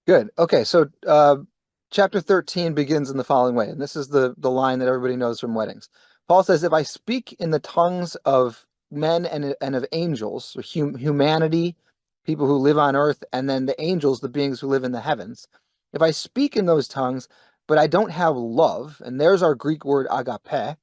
Good. Okay, so chapter 13 begins in the following way, and this is the line that everybody knows from weddings. Paul says, "If I speak in the tongues of men and of angels, so humanity, people who live on earth, and then the angels, the beings who live in the heavens, if I speak in those tongues, but I don't have love, and there's our Greek word agape,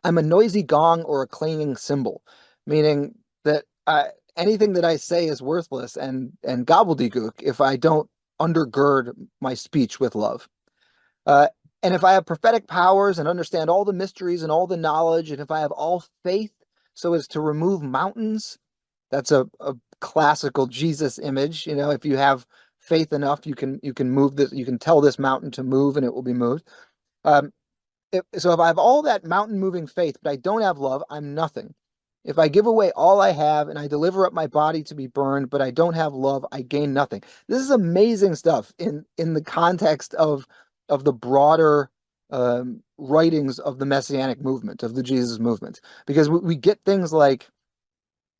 I'm a noisy gong or a clanging cymbal," meaning that anything that I say is worthless and gobbledygook if I don't undergird my speech with love. Uh, and if I have prophetic powers and understand all the mysteries and all the knowledge, and if I have all faith so as to remove mountains, that's a classical Jesus image. You know, if you have faith enough, you can move this, you can tell this mountain to move and it will be moved. Um, so if I have all that mountain moving faith, but I don't have love, I'm nothing. If I give away all I have and I deliver up my body to be burned, but I don't have love, I gain nothing. This is amazing stuff in the context of the broader writings of the Messianic movement, of the Jesus movement, because we get things like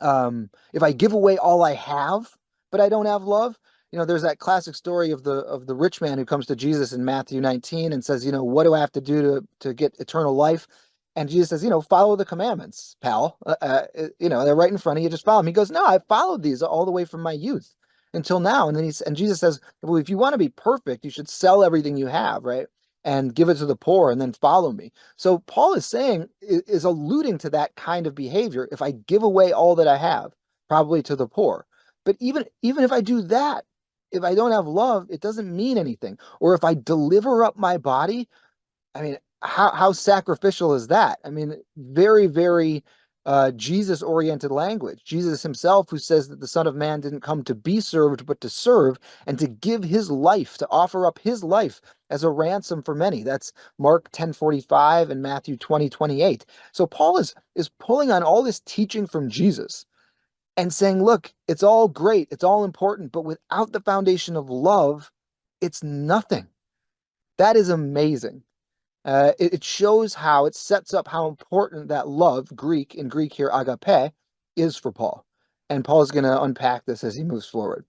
if I give away all I have, but I don't have love, there's that classic story of the rich man who comes to Jesus in Matthew 19 and says, what do I have to do to get eternal life? And Jesus says, follow the commandments, pal. They're right in front of you. Just follow them. He goes, no, I've followed these all the way from my youth until now. And Jesus says, well, if you want to be perfect, you should sell everything you have, right? And give it to the poor and then follow me. So Paul is saying, is alluding to that kind of behavior. If I give away all that I have, probably to the poor. But even if I do that, if I don't have love, it doesn't mean anything. Or if I deliver up my body, I mean, how sacrificial is that? I mean, very, very Jesus-oriented language. Jesus himself, who says that the Son of Man didn't come to be served, but to serve and to give his life, to offer up his life as a ransom for many. That's Mark 10:45 and Matthew 20:28. So Paul is pulling on all this teaching from Jesus and saying, look, it's all great, it's all important, but without the foundation of love, it's nothing. That is amazing. It shows how it sets up how important that love, in Greek here, agape, is for Paul. And Paul is going to unpack this as he moves forward.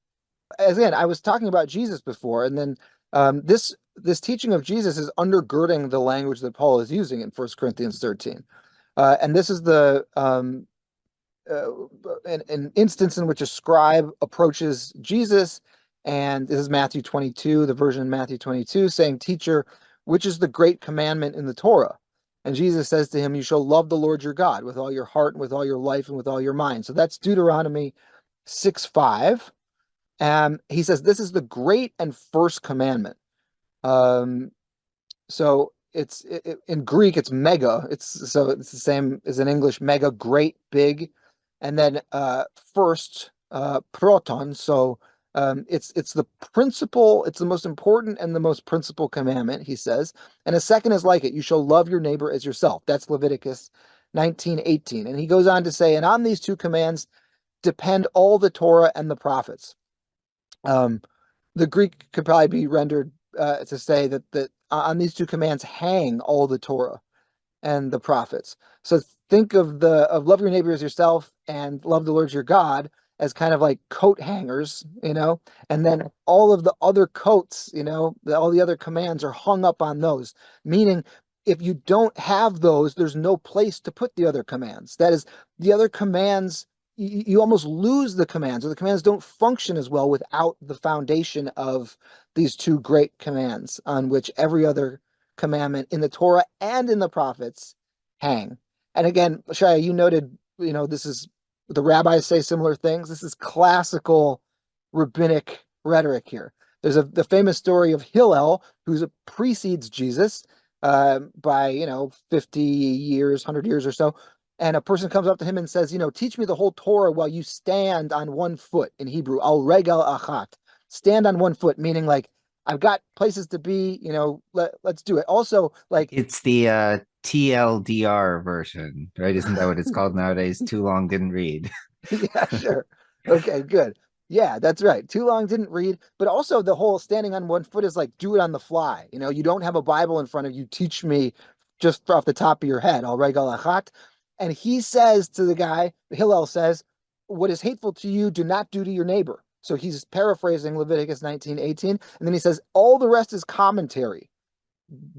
As again, I was talking about Jesus before, and then this teaching of Jesus is undergirding the language that Paul is using in 1 Corinthians 13. And this is uh, an instance in which a scribe approaches Jesus, and this is Matthew 22, the version in Matthew 22, saying, "Teacher, which is the great commandment in the Torah?" And Jesus says to him, "You shall love the Lord your God with all your heart and with all your life and with all your mind." So that's Deuteronomy 6:5. And he says, this is the great and first commandment. Um, so in Greek, it's mega. It's the same as in English, mega, great, big, and then first proton. So it's the principle. It's the most important and the most principal commandment, he says. And a second is like it: you shall love your neighbor as yourself. That's Leviticus 19:18. And he goes on to say, and on these two commands depend all the Torah and the prophets. Um, the Greek could probably be rendered to say that on these two commands hang all the Torah and the prophets. So think of love your neighbor as yourself and love the Lord your God as kind of like coat hangers, and then all of the other coats, all the other commands are hung up on those, meaning if you don't have those, there's no place to put the other commands. That is, the other commands, you almost lose the commands, or the commands don't function as well without the foundation of these two great commands on which every other commandment in the Torah and in the prophets hang. And again, Shaya, you noted, this is the rabbis say similar things. This is classical rabbinic rhetoric here. There's the famous story of Hillel, who precedes Jesus by 50 years, 100 years or so. And a person comes up to him and says, teach me the whole Torah while you stand on one foot, in Hebrew, al regal achat. Stand on one foot, meaning like, I've got places to be, let's do it. Also, like, It's the TLDR version, right? Isn't that what it's called nowadays? Too long didn't read. yeah, sure. Okay, good. Yeah, that's right. Too long didn't read, but also the whole standing on one foot is like do it on the fly. You don't have a Bible in front of you. Teach me just off the top of your head. Al regal achat. And he says to the guy, Hillel says, what is hateful to you, do not do to your neighbor. So he's paraphrasing Leviticus 19:18, and then he says, all the rest is commentary.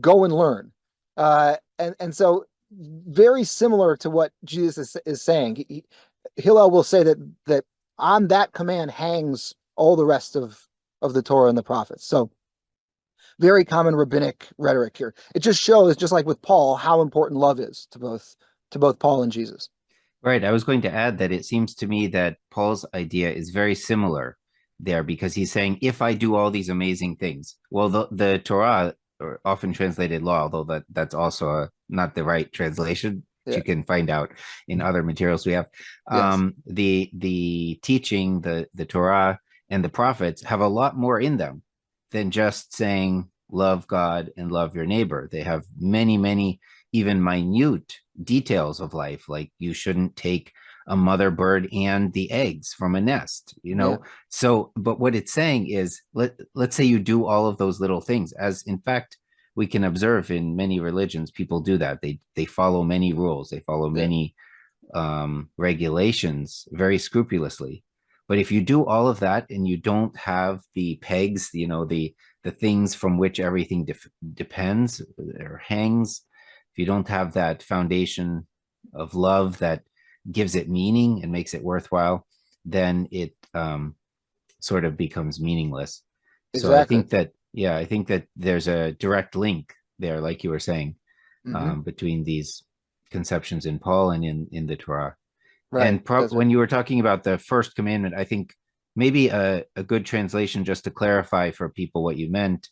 Go and learn. And so very similar to what Jesus is saying. Hillel will say that on that command hangs all the rest of the Torah and the prophets. So very common rabbinic rhetoric here. It just shows, just like with Paul, how important love is to both Paul and Jesus. Right. I was going to add that it seems to me that Paul's idea is very similar there because he's saying, if I do all these amazing things, well, the Torah, or often translated law, although that's also not the right translation, which Yeah. you can find out in other materials we have. Yes. The teaching, the Torah and the prophets have a lot more in them than just saying love God and love your neighbor. They have many, many even minute details of life, like you shouldn't take a mother bird and the eggs from a nest, Yeah. so but what it's saying is, let's say you do all of those little things, as in fact we can observe in many religions. People do that. They follow many rules, they follow Yeah. many regulations very scrupulously. But if you do all of that and you don't have the pegs, the things from which everything depends or hangs, if you don't have that foundation of love that gives it meaning and makes it worthwhile, then it sort of becomes meaningless. So I Exactly. think that, yeah, I think that there's a direct link there, like you were saying, Hmm. between these conceptions in Paul and in the Torah. Right. And That's right. when you were talking about the first commandment, I think maybe a good translation, just to clarify for people what you meant,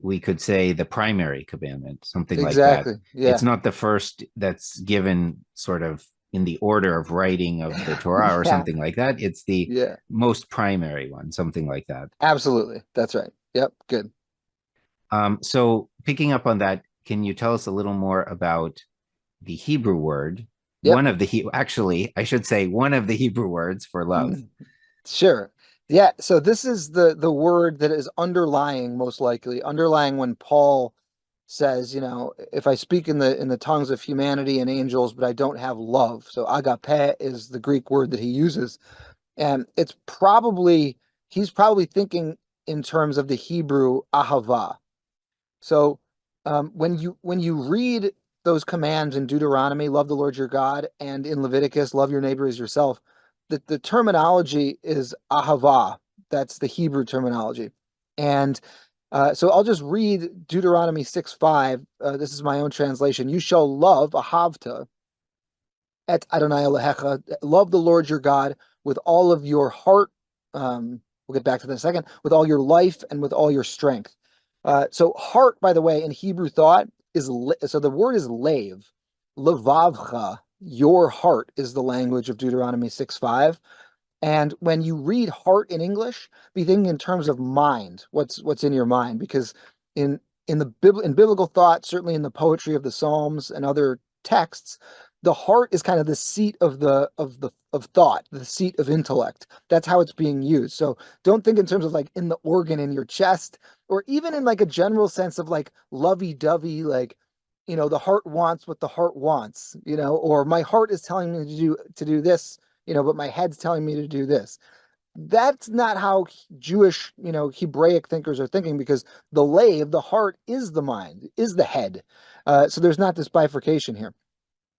we could say the primary commandment, something like that. Exactly. It's Yeah. not the first that's given sort of in the order of writing of the Torah or Yeah. something like that. It's the Yeah. most primary one, something like that. Absolutely. That's right. Yep. Good. So picking up on that, can you tell us a little more about the Hebrew word? Yep. Actually, I should say one of the Hebrew words for love. Sure. Yeah, so this is the word that is underlying, most likely underlying when Paul says, if I speak in the tongues of humanity and angels, but I don't have love. So agape is the Greek word that he uses. And he's probably thinking in terms of the Hebrew ahava. So when you read those commands in Deuteronomy, love the Lord your God, and in Leviticus, love your neighbor as yourself, the terminology is ahava. That's the Hebrew terminology. And so I'll just read Deuteronomy 6:5. This is my own translation. You shall love ahavta et Adonai Elohecha, love the Lord your God with all of your heart. We'll get back to that in a second. With all your life and with all your strength. So heart, by the way, in Hebrew thought so the word is lave, levavcha. Your heart is the language of Deuteronomy 6:5. And when you read heart in English, be thinking in terms of mind. What's in your mind? Because in in biblical thought, certainly in the poetry of the Psalms and other texts, the heart is kind of the seat of thought, the seat of intellect. That's how it's being used. So don't think in terms of like in the organ in your chest, or even in like a general sense of like lovey-dovey, like the heart wants what the heart wants, or my heart is telling me to do this, but my head's telling me to do this. That's not how Jewish, Hebraic thinkers are thinking, because the heart is the mind, is the head. So there's not this bifurcation here.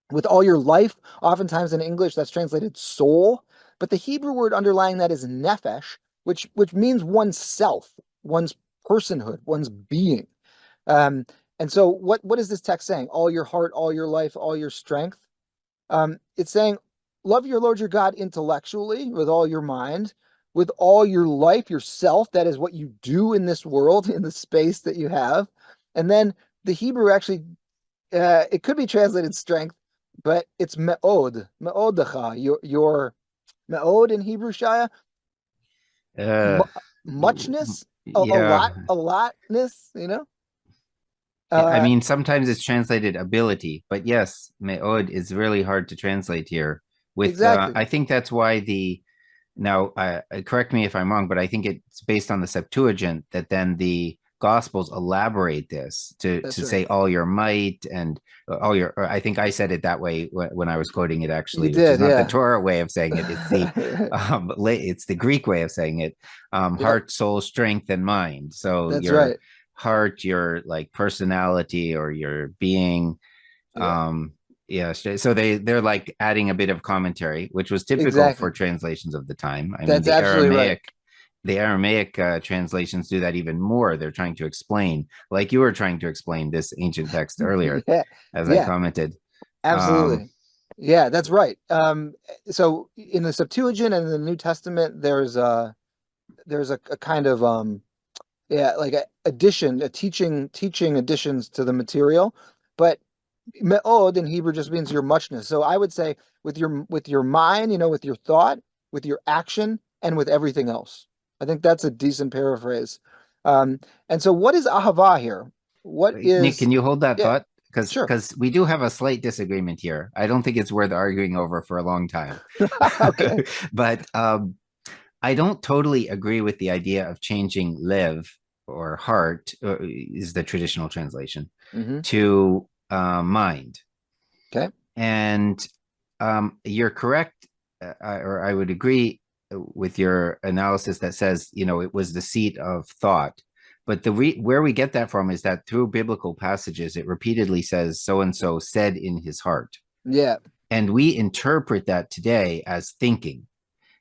With all your life, oftentimes in English that's translated soul, but the Hebrew word underlying that is nephesh, which means one's self, one's personhood, one's being. Um, and so what is this text saying? All your heart, all your life, all your strength. It's saying, love your Lord your God intellectually with all your mind, with all your life, yourself. That is what you do in this world, in the space that you have. And then the Hebrew actually, it could be translated strength, but it's me'odecha, your me'od in Hebrew, Shia, Uh, muchness, yeah. a lotness, Yeah, I uh, mean, sometimes it's translated ability, but yes, me'od is really hard to translate here. exactly. I think that's why now, correct me if I'm wrong, but I think it's based on the Septuagint that then the Gospels elaborate this That's to right. say all your might and all your. Or I think I said it that way when I was quoting it You actually, which is did, not the yeah. Torah way of saying it. It's the Greek way of saying it. Yep, Heart, soul, strength, and mind. So that's your right. heart, your like personality or your being. Yeah, Yeah, so they're like adding a bit of commentary, which was typical for exactly. translations of the time. I mean, That's absolutely right. the Aramaic translations do that even more. They're trying to explain, like you were trying to explain this ancient text earlier, Yeah, as I yeah, commented. Um, absolutely. Yeah, that's right. So in the Septuagint and the New Testament, there's a kind of yeah, like a addition, a teaching additions to the material, but me'od in Hebrew just means your muchness. So I would say with your mind, with your thought, with your action, and with everything else. I think that's a decent paraphrase. Um, and so what is ahava here? What Nick, is can you hold that yeah, thought? sure. Because we do have a slight disagreement here. I don't think it's worth arguing over for a long time. Okay. But I don't totally agree with the idea of changing live or heart, is the traditional translation, Hmm. to mind. Okay. And you're correct, or I would agree with your analysis that says, it was the seat of thought. But where we get that from is that through biblical passages, it repeatedly says so and so said in his heart. Yeah. And we interpret that today as thinking.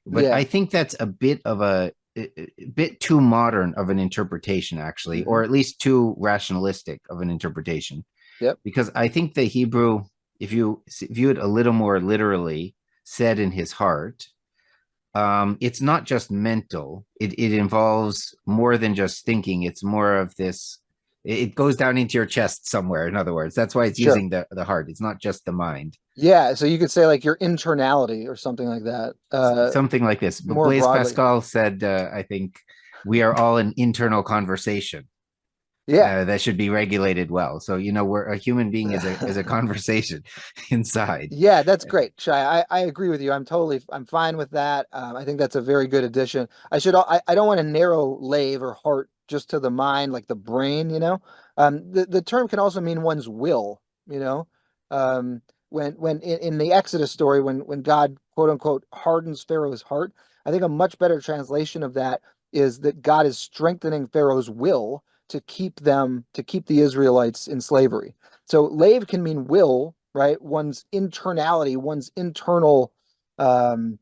But I Yeah. think that's a bit too modern of an interpretation, actually, Hmm. or at least too rationalistic of an interpretation. Yep. Because I think the Hebrew, if you view it a little more literally, said in his heart, it's not just mental. It involves more than just thinking. It's more of this. It goes down into your chest somewhere. In other words, that's why it's Sure. using the heart. It's not just the mind. Yeah. So you could say like your internality or something like that. Something like this. But More Blaise broadly. Pascal said, I think, we are all an internal conversation Yeah. that should be regulated well. So we're a human being is a conversation inside. Yeah, that's great, Shai. I agree with you. I'm fine with that. I think that's a very good addition. I don't want to narrow lave or heart just to the mind, like the brain, the term can also mean one's will, you know. When in the Exodus story, when God quote unquote hardens Pharaoh's heart, I think a much better translation of that is that God is strengthening Pharaoh's will to keep the Israelites in slavery. So lave can mean will, right? One's internality, one's internal, um,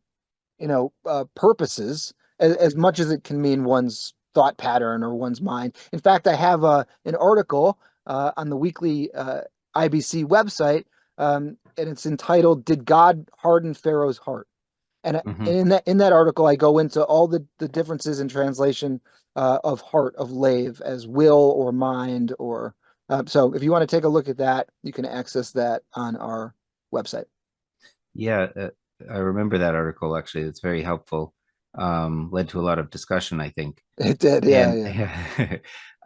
purposes, as much as it can mean one's thought pattern or one's mind. In fact, I have an article on the weekly IBC website, and it's entitled "Did God Harden Pharaoh's Heart?" And Mhm. in that article, I go into all the differences in translation of heart of lave as will or mind or so. If you want to take a look at that, you can access that on our website. Yeah, I remember that article actually. It's very helpful. Led to a lot of discussion, I think. It did, yeah, And yeah,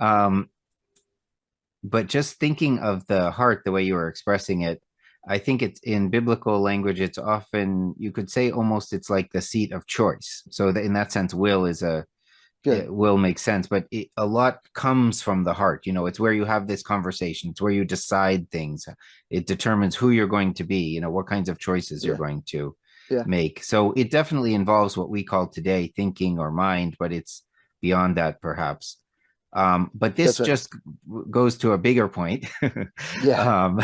um, but just thinking of the heart the way you were expressing it, I think it's in biblical language, it's often, you could say almost it's like the seat of choice. So in that sense, will is good, it will make sense, but a lot comes from the heart. It's where you have this conversation. It's where you decide things. It determines who you're going to be, what kinds of choices you're yeah, going to yeah, make. So it definitely involves what we call today thinking or mind, but it's beyond that perhaps. But this that's right, just goes to a bigger point, yeah, um,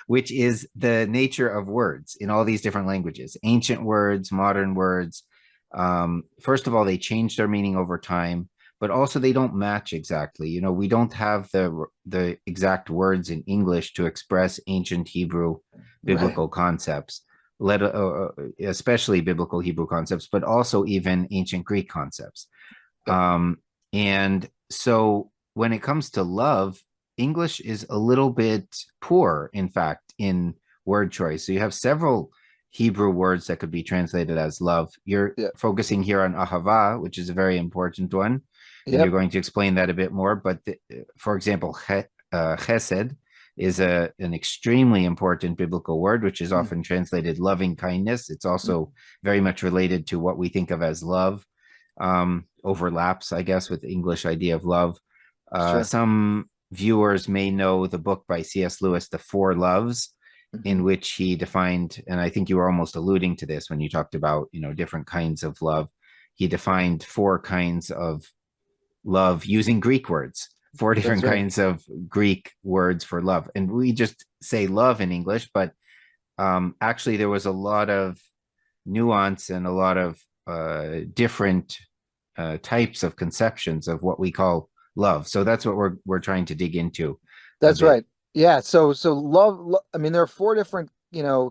which is the nature of words in all these different languages, ancient words, modern words. First of all, they change their meaning over time, but also they don't match exactly. We don't have the exact words in English to express ancient Hebrew right, biblical concepts, especially biblical Hebrew concepts, but also even ancient Greek concepts. yep, And so when it comes to love, English is a little bit poor, in fact, in word choice. So you have several Hebrew words that could be translated as love. You're yep, focusing here on ahava, which is a very important one, and you're yep, going to explain that a bit more. But for example, chesed is an extremely important biblical word, which is mm, often translated loving kindness. It's mm, also very much related to what we think of as love, overlaps, I guess, with the English idea of love. Sure. Some viewers may know the book by C.S. Lewis, The Four Loves, Hmm. in which he defined, and I think you were almost alluding to this when you talked about, different kinds of love. He defined four kinds of love using Greek words, four That's different right. kinds of Greek words for love. And we just say love in English, but actually there was a lot of nuance and a lot of different types of conceptions of what we call love. So that's what we're trying to dig into a That's bit. right. Yeah. So love, I mean, there are four different,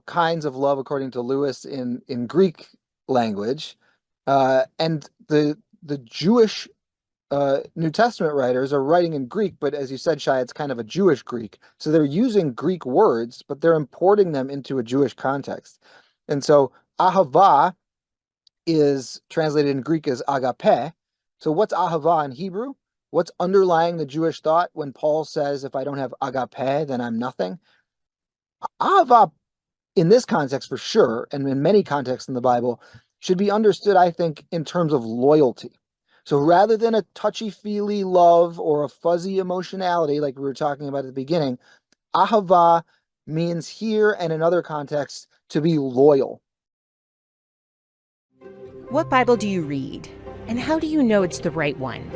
kinds of love according to Lewis in Greek language. And the Jewish New Testament writers are writing in Greek, but as you said, Shai, it's kind of a Jewish Greek. So they're using Greek words, but they're importing them into a Jewish context. And so ahava is translated in Greek as agape. So what's ahava in Hebrew? What's underlying the Jewish thought when Paul says, if I don't have agape, then I'm nothing? Ahava in this context for sure, and in many contexts in the Bible, should be understood, I think, in terms of loyalty. So rather than a touchy-feely love or a fuzzy emotionality like we were talking about at the beginning, ahava means here and in other contexts to be loyal. What Bible do you read? And how do you know it's the right one?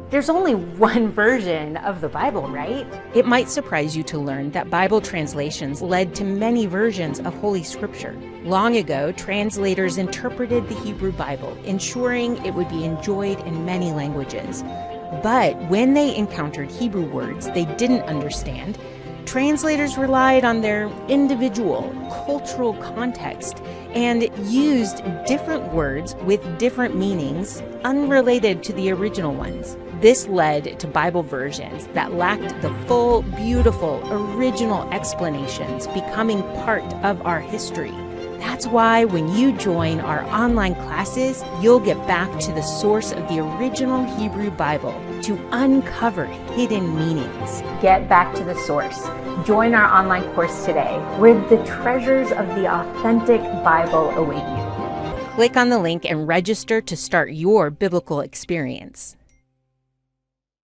There's only one version of the Bible, right? It might surprise you to learn that Bible translations led to many versions of Holy Scripture. Long ago, translators interpreted the Hebrew Bible, ensuring it would be enjoyed in many languages. But when they encountered Hebrew words they didn't understand, translators relied on their individual cultural context and used different words with different meanings unrelated to the original ones. This led to Bible versions that lacked the full, beautiful, original explanations becoming part of our history. That's why when you join our online classes, you'll get back to the source of the original Hebrew Bible to uncover hidden meanings. Get back to the source. Join our online course today, where the treasures of the authentic Bible await you. Click on the link and register to start your biblical experience.